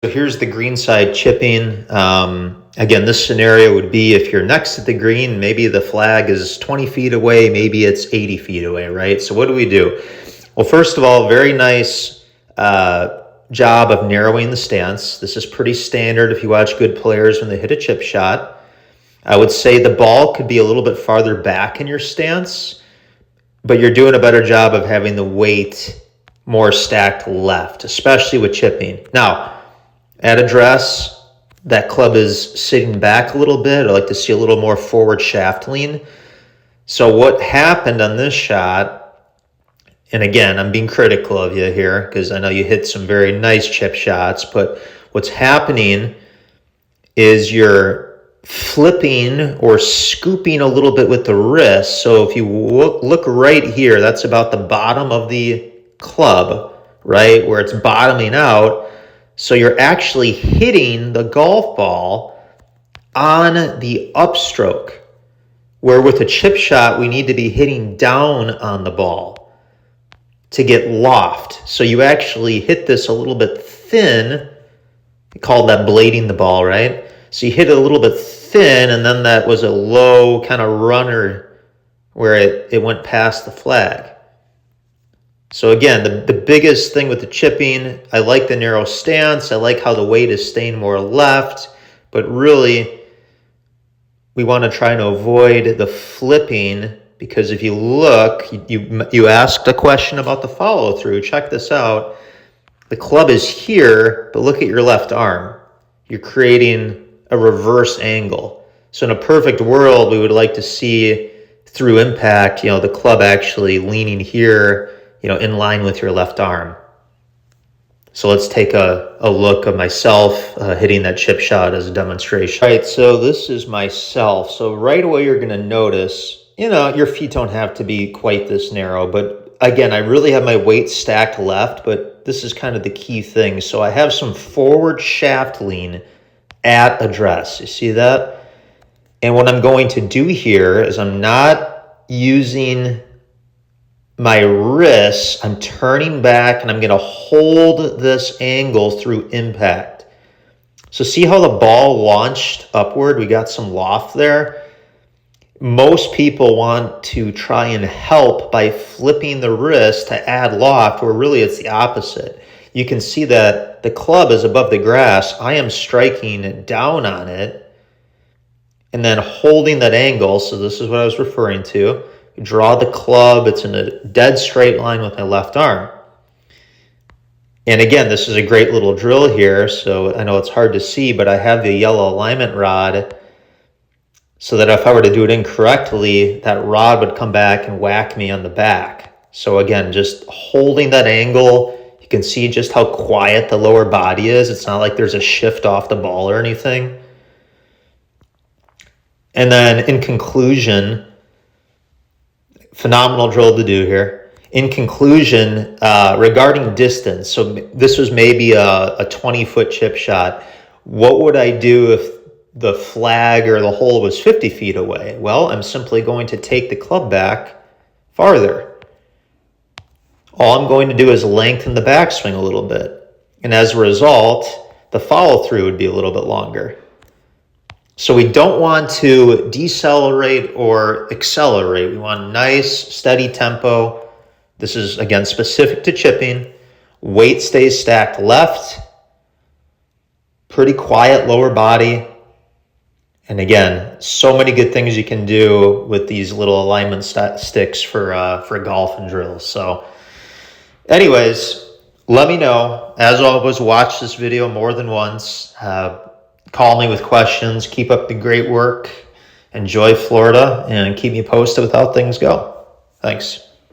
So here's the green side chipping. Again, this scenario would be if you're next to the green, maybe the flag is 20 feet away, maybe it's 80 feet away, right? So what do we do? Well, first of all, very nice job of narrowing the stance. This is pretty standard if you watch good players when they hit a chip shot. I would say the ball could be a little bit farther back in your stance, but you're doing a better job of having the weight more stacked left, especially with chipping. Now, at address, that club is sitting back a little bit. I like to see a little more forward shaft lean. So what happened on this shot, and again, I'm being critical of you here because I know you hit some very nice chip shots, but what's happening is you're flipping or scooping a little bit with the wrist. So if you look right here, that's about the bottom of the club, right, where it's bottoming out. So you're actually hitting the golf ball on the upstroke, where with a chip shot, we need to be hitting down on the ball to get loft. So you actually hit this a little bit thin. We call that blading the ball, right? So you hit it a little bit thin, and then that was a low kind of runner where it went past the flag. So again, the biggest thing with the chipping, I like the narrow stance. I like how the weight is staying more left, but really we want to try and avoid the flipping, because if you look, you asked a question about the follow through. Check this out. The club is here, but look at your left arm. You're creating a reverse angle. So in a perfect world, we would like to see through impact, the club actually leaning here, in line with your left arm. So let's take a look of myself hitting that chip shot as a demonstration. All right, so this is myself. So right away you're gonna notice, your feet don't have to be quite this narrow, but again, I really have my weight stacked left, but this is kind of the key thing. So I have some forward shaft lean at address. You see that? And what I'm going to do here is I'm not using my wrist, I'm turning back and I'm going to hold this angle through impact. So see how the ball launched upward? We got some loft there. Most people want to try and help by flipping the wrist to add loft, where really it's the opposite. You can see that the club is above the grass. I am striking down on it and then holding that angle. So this is what I was referring to. Draw the club, it's in a dead straight line with my left arm. And again, this is a great little drill here, so I know it's hard to see, but I have the yellow alignment rod so that if I were to do it incorrectly, that rod would come back and whack me on the back. So again, just holding that angle, you can see just how quiet the lower body is. It's not like there's a shift off the ball or anything. And then in conclusion, phenomenal drill to do here. In conclusion, regarding distance, so this was maybe a 20-foot chip shot. What would I do if the flag or the hole was 50 feet away? Well, I'm simply going to take the club back farther. All I'm going to do is lengthen the backswing a little bit. And as a result, the follow through would be a little bit longer. So we don't want to decelerate or accelerate. We want a nice, steady tempo. This is, again, specific to chipping. Weight stays stacked left. Pretty quiet lower body. And again, so many good things you can do with these little alignment sticks for golf and drills. So anyways, let me know. As always, watch this video more than once. Call me with questions. Keep up the great work. Enjoy Florida and keep me posted with how things go. Thanks.